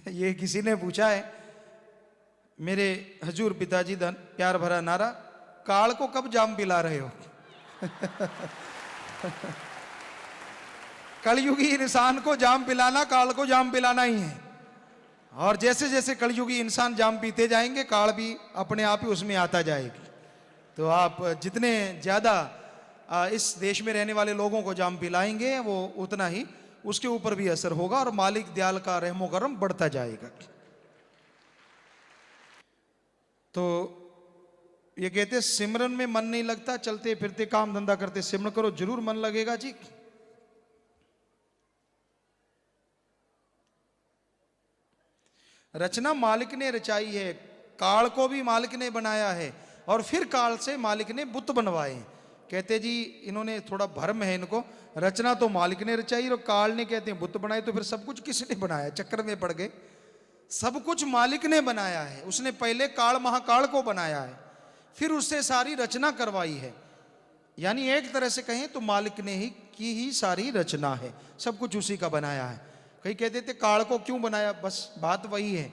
ये किसी ने पूछा है, मेरे हजूर पिताजी धन प्यार भरा नारा, काल को कब जाम पिला रहे हो? कलयुगी इंसान को जाम पिलाना काल को जाम पिलाना ही है। और जैसे जैसे कलयुगी इंसान जाम पीते जाएंगे, काल भी अपने आप ही उसमें आता जाएगी। तो आप जितने ज्यादा इस देश में रहने वाले लोगों को जाम पिलाएंगे, वो उतना ही उसके ऊपर भी असर होगा और मालिक दयाल का रहमो करम बढ़ता जाएगा। तो ये कहते सिमरन में मन नहीं लगता, चलते फिरते काम धंधा करते सिमरन करो, जरूर मन लगेगा जी। रचना मालिक ने रचाई है, काल को भी मालिक ने बनाया है और फिर काल से मालिक ने बुत बनवाए। कहते जी इन्होंने थोड़ा भ्रम है इनको, रचना तो मालिक ने रचाई और काल ने कहते हैं बुत बनाए, तो फिर सब कुछ किसने बनाया? चक्कर में पड़ गए। सब कुछ मालिक ने बनाया है, उसने पहले काल महाकाल को बनाया है, फिर उससे सारी रचना करवाई है। यानी एक तरह से कहें तो मालिक ने ही की ही सारी रचना है, सब कुछ उसी का बनाया है। कहीं कहते थे काल को क्यों बनाया, बस बात वही है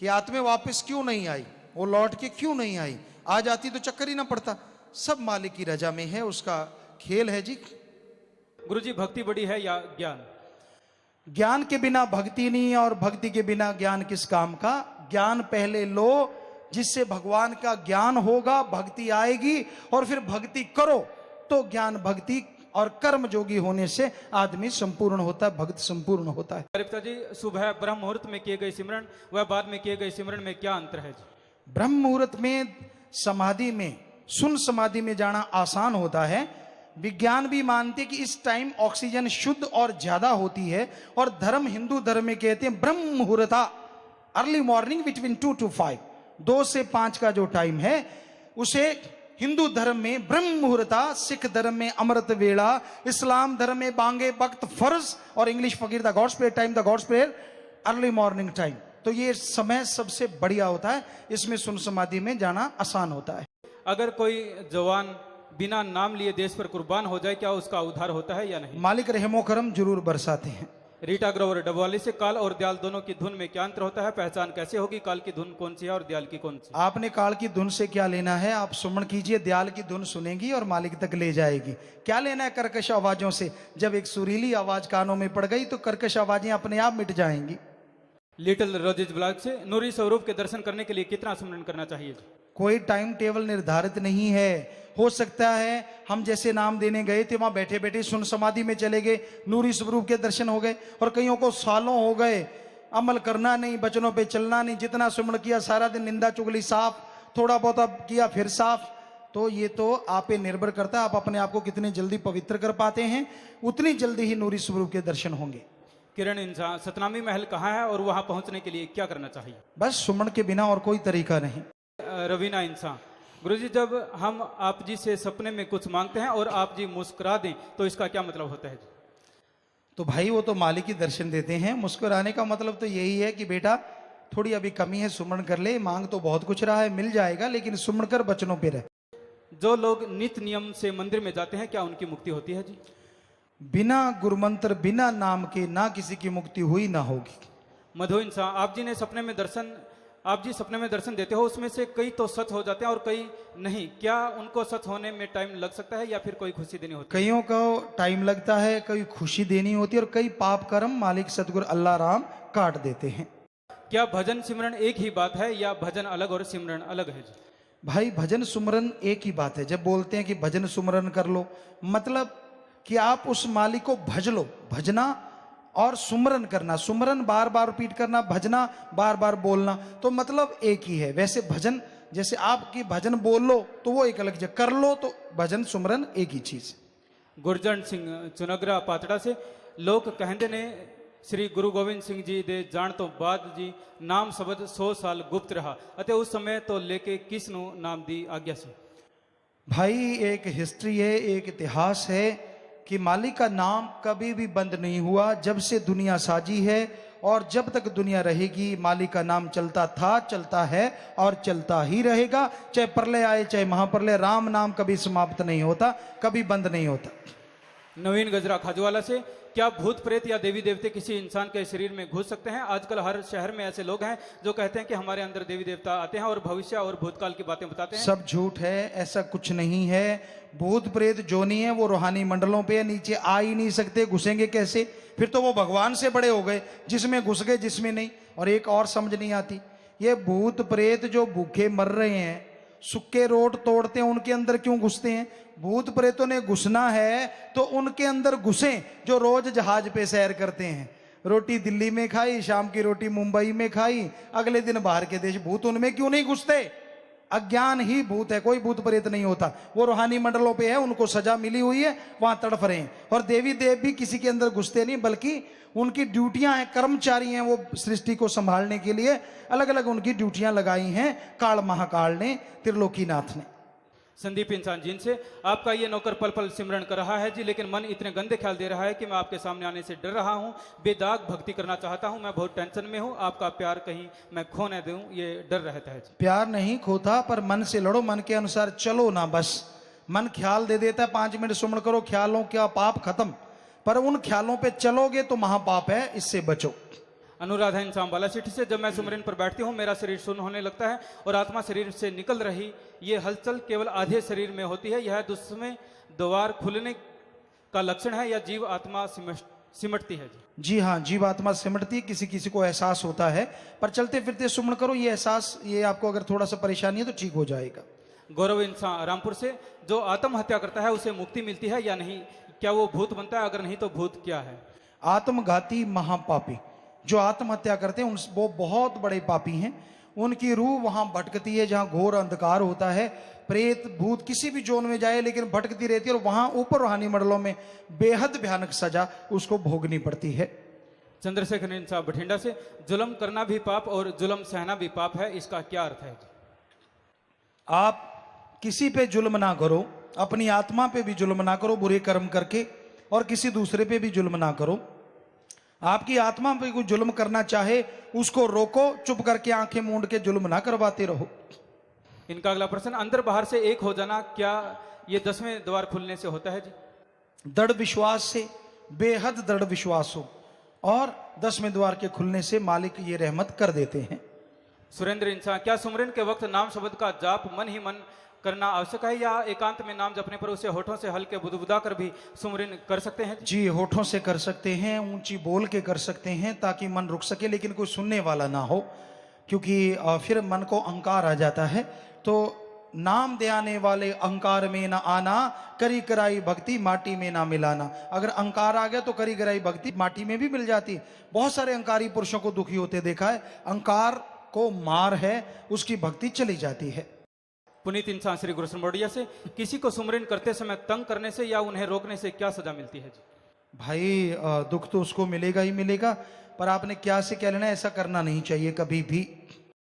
कि आत्मा वापस क्यों नहीं आई, वो लौट के क्यों नहीं आई, आ जाती तो चक्कर ही ना पड़ता। सब मालिक की रजा में है, उसका खेल है जी। गुरुजी, भक्ति बड़ी है या ज्ञान? ज्ञान के बिना भक्ति नहीं और भक्ति के बिना ज्ञान किस काम का। ज्ञान पहले लो, जिससे भगवान का ज्ञान होगा, भक्ति आएगी, और फिर भक्ति करो तो ज्ञान भक्ति और कर्म जोगी होने से आदमी संपूर्ण होता है, भक्त संपूर्ण होता है। पिता जी, सुबह ब्रह्म मुहूर्त में किए गए सिमरन व बाद में किए गए सिमरन में क्या अंतर है जी? ब्रह्म मुहूर्त में समाधि में, सुन समाधि में जाना आसान होता है। विज्ञान भी मानते कि इस टाइम ऑक्सीजन शुद्ध और ज्यादा होती है, और धर्म, हिंदू धर्म में कहते हैं ब्रह्म मुहूर्ता, अर्ली मॉर्निंग बिटवीन 2 to 5, 2 से 5 का जो टाइम है उसे हिंदू धर्म में ब्रह्म मुहूर्ता, सिख धर्म में अमृत वेला, इस्लाम धर्म में बांगे वक्त फर्ज, और इंग्लिश फकीर the gods prayer time, the gods prayer early morning time. तो ये समय सबसे बढ़िया होता है, इसमें सुन समाधि में जाना आसान होता है। अगर कोई जवान बिना नाम लिए देश पर कुर्बान हो जाए, क्या उसका उद्धार होता है या नहीं? मालिक रहमो करम जरूर बरसाते हैं। रीटा ग्रोवर डबवाली से, काल और दयाल दोनों की धुन में क्या अंतर होता है? पहचान कैसे होगी, काल की धुन कौन सी है और दयाल की कौन सी? आपने काल की धुन से क्या लेना है? आप सुमन कीजिए, दयाल की धुन सुनेंगी और मालिक तक ले जाएगी। क्या लेना है कर्कश आवाजों से? जब एक सुरीली आवाज कानों में पड़ गई तो कर्कश आवाजें अपने आप मिट जाएंगी। लिटिल रोजेज ब्लॉग से, नूरी स्वरूप के दर्शन करने के लिए कितना सुमरन करना चाहिए? कोई टाइम टेबल निर्धारित नहीं है। हो सकता है हम जैसे नाम देने गए थे, वहां बैठे बैठे सुन समाधि में चले गए, नूरी स्वरूप के दर्शन हो गए, और कईयों को सालों हो गए अमल करना नहीं, बचनों पे चलना नहीं, जितना सुमरण किया सारा दिन निंदा चुगली साफ, थोड़ा बहुत किया फिर साफ। तो ये तो आप पे निर्भर करता है, आप अपने आप को कितनी जल्दी पवित्र कर पाते हैं, उतनी जल्दी ही नूरी स्वरूप के दर्शन होंगे। किरण इंसान, सतनामी महल कहाँ है और वहां पहुंचने के लिए क्या करना चाहिए? बस सुमन के बिना और कोई तरीका नहीं। रवीना इंसान, गुरुजी, जब हम आप जी से सपने में कुछ मांगते हैं और आप जी मुस्कुरा दें तो इसका क्या मतलब होता है? तो भाई वो तो मालिक ही दर्शन देते हैं। मुस्कुराने का मतलब तो यही है कि बेटा थोड़ी अभी कमी है, सुमन कर ले, मांग तो बहुत कुछ रहा है, मिल जाएगा, लेकिन सुमन कर बचनों पे रहे। जो लोग नित्य नियम से मंदिर में जाते हैं, क्या उनकी मुक्ति होती है जी? बिना गुरुमंत्र, बिना नाम के ना किसी की मुक्ति हुई ना होगी। मधु इंसान, आप जी ने सपने में दर्शन, आप जी सपने में दर्शन देते हो, उसमें से कई तो सच हो जाते हैं और कई नहीं, क्या उनको सच होने में टाइम लग सकता है या फिर कोई खुशी देनी होती है? कईयों को टाइम लगता है, कई खुशी देनी होती है, और कई पाप कर्म मालिक सतगुरु अल्लाह राम काट देते हैं। क्या भजन सिमरन एक ही बात है या भजन अलग और सिमरन अलग है जी? भाई भजन सुमरन एक ही बात है। जब बोलते हैं कि भजन सुमरन कर लो, मतलब कि आप उस मालिक को भज लो, भजना और सुमरन करना, सुमरन बार बार रिपीट करना, भजना बार बार बोलना, तो मतलब एक ही है। वैसे भजन, जैसे आपकी भजन बोल लो तो वो एक अलग, जगह कर लो तो भजन सुमरन एक ही चीज। गुरजन सिंह चुनगरा पातड़ा से, लोग कहते ने श्री गुरु गोविंद सिंह जी दे जान तो बाद जी नाम शब्द 100 साल गुप्त रहा, अते उस समय तो लेके किसनु नाम दी आज्ञा से? भाई एक हिस्ट्री है, एक इतिहास है कि मालिक का नाम कभी भी बंद नहीं हुआ। जब से दुनिया साजी है और जब तक दुनिया रहेगी, मालिक का नाम चलता था, चलता है और चलता ही रहेगा। चाहे प्रलय आए चाहे महाप्रलय, राम नाम कभी समाप्त नहीं होता, कभी बंद नहीं होता। नवीन गजरा खाजूवाला से, क्या भूत प्रेत या देवी देवते किसी इंसान के शरीर में घुस सकते हैं? आजकल हर शहर में ऐसे लोग हैं जो कहते हैं कि हमारे अंदर देवी देवता आते हैं और भविष्य और भूतकाल की बातें बताते हैं। सब झूठ है, ऐसा कुछ नहीं है। भूत प्रेत जो नहीं है वो रूहानी मंडलों पे नीचे आ ही नहीं सकते, घुसेंगे कैसे? फिर तो वो भगवान से बड़े हो गए, जिसमें घुस गए जिसमें नहीं। और एक और समझ नहीं आती, ये भूत प्रेत जो भूखे मर रहे हैं, सुक्के रोड तोड़ते हैं, उनके अंदर क्यों घुसते हैं? भूत प्रेतों ने घुसना है तो उनके अंदर घुसे जो रोज जहाज पे सैर करते हैं। रोटी दिल्ली में खाई, शाम की रोटी मुंबई में खाई, अगले दिन बाहर के देश। भूत उनमें क्यों नहीं घुसते? अज्ञान ही भूत है, कोई भूत प्रेत नहीं होता। वो रूहानी मंडलों पे है, उनको सजा मिली हुई है, वहां तड़फ रहे हैं। और देवी देव भी किसी के अंदर घुसते नहीं, बल्कि उनकी ड्यूटियां हैं, कर्मचारी हैं, वो सृष्टि को संभालने के लिए अलग अलग उनकी ड्यूटियां लगाई हैं काल महाकाल ने, त्रिलोकीनाथ ने। संदीप इंसान जीन से, आपका ये नौकर पल पल सिमरन कर रहा है जी, लेकिन मन इतने गंदे ख्याल दे रहा है कि मैं आपके सामने आने से डर रहा हूँ। बेदाग भक्ति करना चाहता हूँ, मैं बहुत टेंशन में हूँ। आपका प्यार कहीं मैं खो न दूं, ये डर रहता है जी। प्यार नहीं खोता, पर मन से लड़ो, मन के अनुसार चलो ना। बस मन ख्याल दे देता है, 5 मिनट सुमरण करो, ख्यालों का पाप खत्म। पर उन ख्यालों पे चलोगे तो महापाप है, इससे बचो। अनुराधा इंसान वाला सिटी से, जब मैं सुमरन पर बैठती हूँ मेरा शरीर शून्य होने लगता है और आत्मा शरीर से निकल रही। ये हलचल केवल आधे शरीर में होती है। यह दुष्मय द्वार खुलने का लक्षण है या जीव आत्मा सिमटती है जी? जी हाँ, जीव आत्मा सिमटती है, किसी किसी को एहसास होता है। पर चलते फिरते सुमरण करो, ये एहसास, ये आपको अगर थोड़ा सा परेशानी है तो ठीक हो जाएगा। गौरव इंसान रामपुर से, जो आत्महत्या करता है उसे मुक्ति मिलती है या नहीं? क्या वो भूत बनता है? अगर नहीं तो भूत क्या है? आत्मघाती महापापी जो आत्महत्या करते हैं वो बहुत बड़े पापी हैं। उनकी रूह वहां भटकती है जहां घोर अंधकार होता है। प्रेत भूत किसी भी जोन में जाए लेकिन भटकती रहती है, और वहां ऊपर रूहानी मंडलों में बेहद भयानक सजा उसको भोगनी पड़ती है। चंद्रशेखर इंसान बठिंडा से, जुल्म करना भी पाप और जुल्म सहना भी पाप है, इसका क्या अर्थ है? आप किसी पे जुल्म ना करो, अपनी आत्मा पे भी जुल्म ना करो बुरे कर्म करके, और किसी दूसरे पे भी जुल्म ना करो। आपकी आत्मा पे कोई जुल्म करना चाहे उसको रोको, चुप करके आंखें मूंद के जुल्म ना करवाते रहो। इनका अगला प्रश्न, अंदर बाहर से एक हो जाना, क्या ये 10वें द्वार खुलने से होता है जी? दृढ़ विश्वास से, बेहद दृढ़ विश्वास हो, और 10वें द्वार के खुलने से मालिक ये रहमत कर देते हैं। सुरेंद्र इंसान, क्या सुमरन के वक्त नाम शब्द का जाप मन ही मन करना आवश्यक है या एकांत में नाम जपने पर उसे होठों से हल्के बुदबुदा कर भी सुमरन कर सकते हैं? जी, होठों से कर सकते हैं, ऊंची बोल के कर सकते हैं ताकि मन रुक सके, लेकिन कोई सुनने वाला ना हो, क्योंकि फिर मन को अहंकार आ जाता है। तो नाम ध्याने वाले अहंकार में ना आना, करी कराई भक्ति माटी में ना मिलाना। अगर अहंकार आ गया तो करी कराई भक्ति माटी में भी मिल जाती है। बहुत सारे अहंकारी पुरुषों को दुखी होते देखा है, अहंकार को मार है, उसकी भक्ति चली जाती है। पुनीत इंसान श्री गुरु मोडिया से, किसी को सुमरन करते समय तंग करने से या उन्हें रोकने से क्या सजा मिलती है जी? भाई दुख तो उसको मिलेगा ही मिलेगा, पर आपने क्या से क्या लेना है, ऐसा करना नहीं चाहिए कभी भी।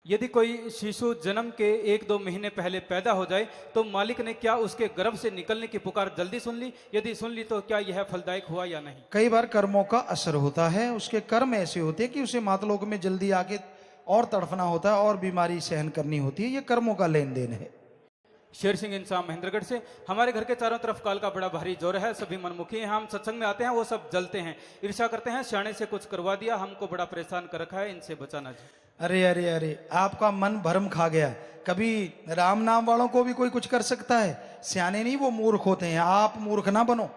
यदि कोई शिशु जन्म के 1-2 महीने पहले पैदा हो जाए तो मालिक ने क्या उसके गर्भ से निकलने की पुकार जल्दी सुन ली? यदि सुन ली तो क्या यह फलदायक हुआ या नहीं? कई बार कर्मों का असर होता है, उसके कर्म ऐसे होते हैं कि उसे मातलोक में जल्दी आके और तड़फना होता है और बीमारी सहन करनी होती है। ये कर्मों का लेन देन है। शेर सिंह इंसान महेंद्रगढ़ से, हमारे घर के चारों तरफ काल का बड़ा भारी जोर है, सभी मनमुखी हैं, हम सत्संग में आते हैं वो सब जलते हैं, ईर्ष्या करते हैं, सियाने से कुछ करवा दिया, हमको बड़ा परेशान कर रखा है, इनसे बचाना जी। अरे अरे अरे, आपका मन भरम खा गया। कभी राम नाम वालों को भी कोई कुछ कर सकता है? सियाने नहीं, वो मूर्ख होते हैं। आप मूर्ख ना बनो,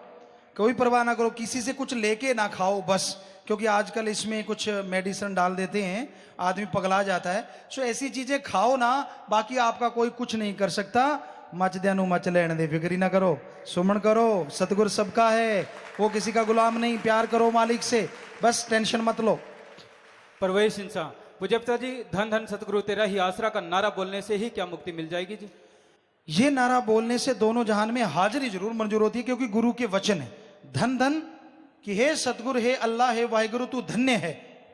कोई परवाह ना करो, किसी से कुछ लेके ना खाओ बस, क्योंकि आजकल इसमें कुछ मेडिसिन डाल देते हैं, आदमी पगला जाता है। सो ऐसी चीजें खाओ ना, बाकी आपका कोई कुछ नहीं कर सकता। मच देनु मच लेने दे, फिक्र ना करो, सुमन करो, सतगुरु सबका है, वो किसी का गुलाम नहीं, प्यार करो मालिक से, बस टेंशन मत लो। परवेश इंसान पूजपता जी, धन धन सतगुरु तेरा ही आसरा का नारा बोलने से ही क्या मुक्ति मिल जाएगी जी? ये नारा बोलने से दोनों जहान में हाजिरी जरूर मंजूर होती है, क्योंकि गुरु के वचन है, धन धन कि हे सतगुरु, हे अल्लाह, हे वाहिगुरु, तू धन्य है,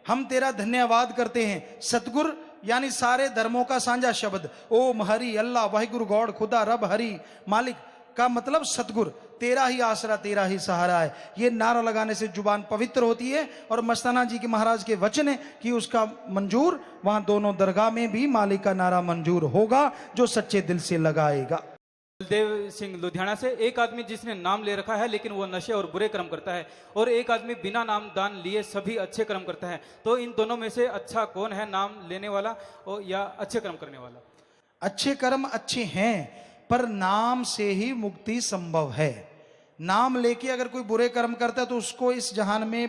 हम तेरा धन्यवाद करते हैं। सतगुरु यानी सारे धर्मों का साझा शब्द, ओम हरि, अल्लाह, वाहिगुरु, गॉड, खुदा, रब, हरि, मालिक का मतलब सतगुरु, तेरा ही आसरा, तेरा ही सहारा है। ये नारा लगाने से जुबान पवित्र होती है, और मस्ताना जी के महाराज के वचन है कि उसका मंजूर वहां दोनों दरगाह में भी मालिक का नारा मंजूर होगा जो सच्चे दिल से लगाएगा। बलदेव सिंह लुधियाना से, एक आदमी जिसने नाम ले रखा है लेकिन वो नशे और बुरे कर्म करता है, और एक आदमी बिना नाम दान लिए सभी अच्छे कर्म करता है, तो इन दोनों में से अच्छा कौन है, नाम लेने वाला या अच्छे कर्म करने वाला? अच्छे कर्म अच्छे हैं, पर नाम से ही मुक्ति संभव है। नाम लेके अगर कोई बुरे कर्म करता है तो उसको इस जहान में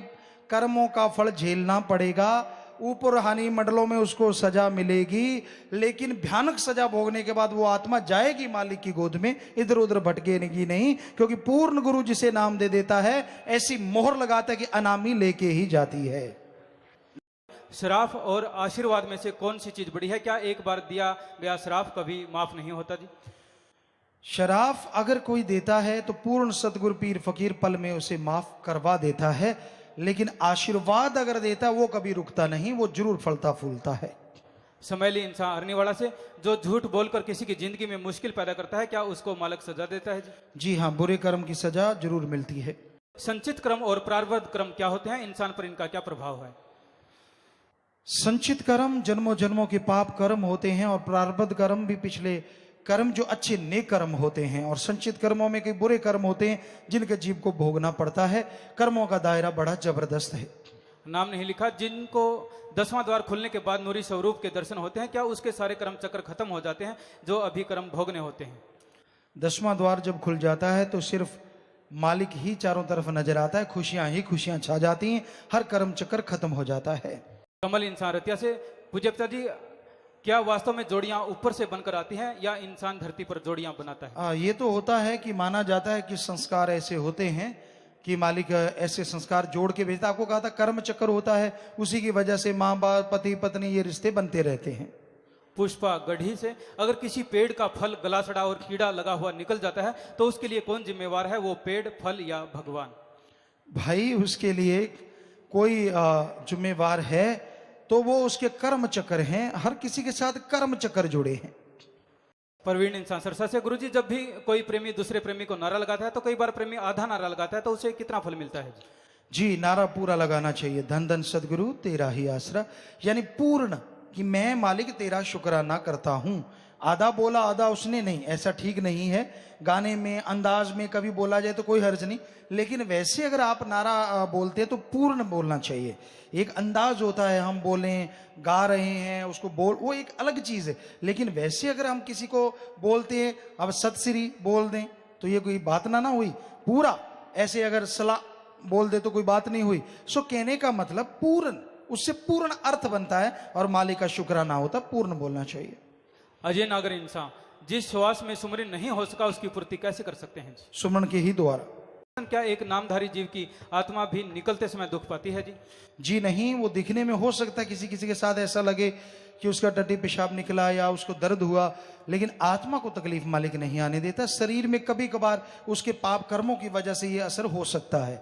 कर्मों का फल झेलना पड़ेगा, ऊपर रूहानी मंडलों में उसको सजा मिलेगी, लेकिन भयानक सजा भोगने के बाद वो आत्मा जाएगी मालिक की गोद में, इधर उधर भटकेगी नहीं, क्योंकि पूर्ण गुरु जिसे नाम दे देता है ऐसी मोहर लगाता है कि अनामी लेके ही जाती है। श्राप और आशीर्वाद में से कौन सी चीज बड़ी है? क्या एक बार दिया गया श्राप कभी माफ नहीं होता जी? शराफ अगर कोई देता है तो पूर्ण सतगुरु पीर फकीर पल में उसे माफ करवा देता है, लेकिन आशीर्वाद अगर देता है वो कभी रुकता नहीं, वो जरूर फलता फूलता है। समैली इंसान अरनीवाड़ा से, जो झूठ बोलकर किसी की जिंदगी में मुश्किल पैदा करता है, क्या उसको मालिक सजा देता है जी? जी हाँ, बुरे कर्म की सजा जरूर मिलती है। संचित कर्म और प्रारब्ध कर्म क्या होते हैं? इंसान पर इनका क्या प्रभाव है? संचित कर्म जन्मों जन्मों के पाप कर्म होते हैं, और प्रारब्ध कर्म भी पिछले कर्म जो अच्छे नेक कर्म होते हैं, और संचित कर्मों में कई बुरे कर्म होते हैं जिनके जीव को भोगना पड़ता है। कर्मों का दायरा बड़ा जबरदस्त है। नाम नहीं लिखा, जिनको 10वां द्वार खुलने के बाद नूरी स्वरूप के दर्शन होते हैं, क्या उसके सारे कर्म चक्र खत्म हो जाते हैं जो अभी कर्म भोगने होते हैं? 10वां द्वार जब खुल जाता है तो सिर्फ मालिक ही चारों तरफ नजर आता है, खुशियां ही खुशियां छा जाती हैं, हर कर्म चक्र खत्म हो जाता है। कमल इंसान रतिया से, पूज्य पिता जी, क्या वास्तव में जोड़ियां ऊपर से बनकर आती हैं या इंसान धरती पर जोड़ियां बनाता है? ये तो होता है कि माना जाता है कि संस्कार ऐसे होते हैं कि मालिक ऐसे संस्कार जोड़ के भेजता। आपको कहा था कर्म चक्र होता है, उसी की वजह से माँ बाप पति पत्नी ये रिश्ते बनते रहते हैं। पुष्पा गढ़ी से, अगर किसी पेड़ का फल गला सड़ा और कीड़ा लगा हुआ निकल जाता है तो उसके लिए कौन जिम्मेवार है, वो पेड़, फल या भगवान? भाई उसके लिए कोई जिम्मेवार है तो वो उसके कर्म चक्र हैं, हर किसी के साथ कर्म चक्र जुड़े हैं। प्रवीण इंसान सरसा से, गुरुजी, जब भी कोई प्रेमी दूसरे प्रेमी को नारा लगाता है तो कई बार प्रेमी आधा नारा लगाता है, तो उसे कितना फल मिलता है? जी, नारा पूरा लगाना चाहिए। धन धन सदगुरु तेरा ही आसरा, यानी पूर्ण कि मैं मालिक तेरा शुक्राना करता हूं। आधा बोला आधा उसने नहीं, ऐसा ठीक नहीं है। गाने में अंदाज में कभी बोला जाए तो कोई हर्ज नहीं, लेकिन वैसे अगर आप नारा बोलते हैं तो पूर्ण बोलना चाहिए। एक अंदाज होता है, हम बोलें गा रहे हैं उसको बोल, वो एक अलग चीज है, लेकिन वैसे अगर हम किसी को बोलते हैं अब सत श्री बोल दें तो ये कोई बात ना हुई। पूरा ऐसे अगर सलाह बोल दे तो कोई बात नहीं हुई। सो कहने का मतलब पूर्ण, उससे पूर्ण अर्थ बनता है और मालिक का शुक्राना होता, पूर्ण बोलना चाहिए। अजय नागर इंसान, जिस श्वास में सुमरन नहीं हो सका उसकी पूर्ति कैसे कर सकते हैं? सुमन के ही द्वारा। क्या एक नामधारी जीव की आत्मा भी निकलते समय दुख पाती है जी? जी नहीं, वो दिखने में हो सकता है किसी किसी के साथ ऐसा लगे कि उसका टट्टी पेशाब निकला या उसको दर्द हुआ, लेकिन आत्मा को तकलीफ मालिक नहीं आने देता। शरीर में कभी कभार उसके पाप कर्मों की वजह से ये असर हो सकता है।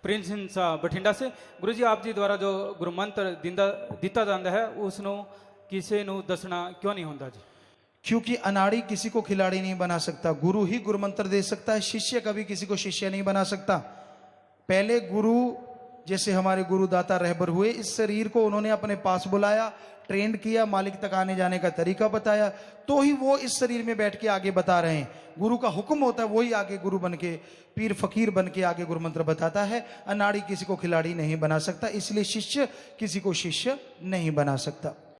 प्रिंस हिंसा बठिंडा से, गुरु जी, आप जी द्वारा जो गुरु मंत्र दिता जाता है उसनो किसे नु दसना क्यों नहीं होता जी? क्योंकि अनाड़ी किसी को खिलाड़ी नहीं बना सकता, गुरु ही गुरु मंत्र दे सकता है। शिष्य कभी किसी को शिष्य नहीं बना सकता। पहले गुरु, जैसे हमारे गुरुदाता रहबर हुए, इस शरीर को उन्होंने अपने पास बुलाया, ट्रेंड किया, मालिक तक आने जाने का तरीका बताया, तो ही वो इस शरीर में बैठ के आगे बता रहे हैं। गुरु का हुक्म होता है, वही आगे गुरु बन के, पीर फकीर बन के आगे गुरु मंत्र बताता है। अनाड़ी किसी को खिलाड़ी नहीं बना सकता, इसलिए शिष्य किसी को शिष्य नहीं बना सकता।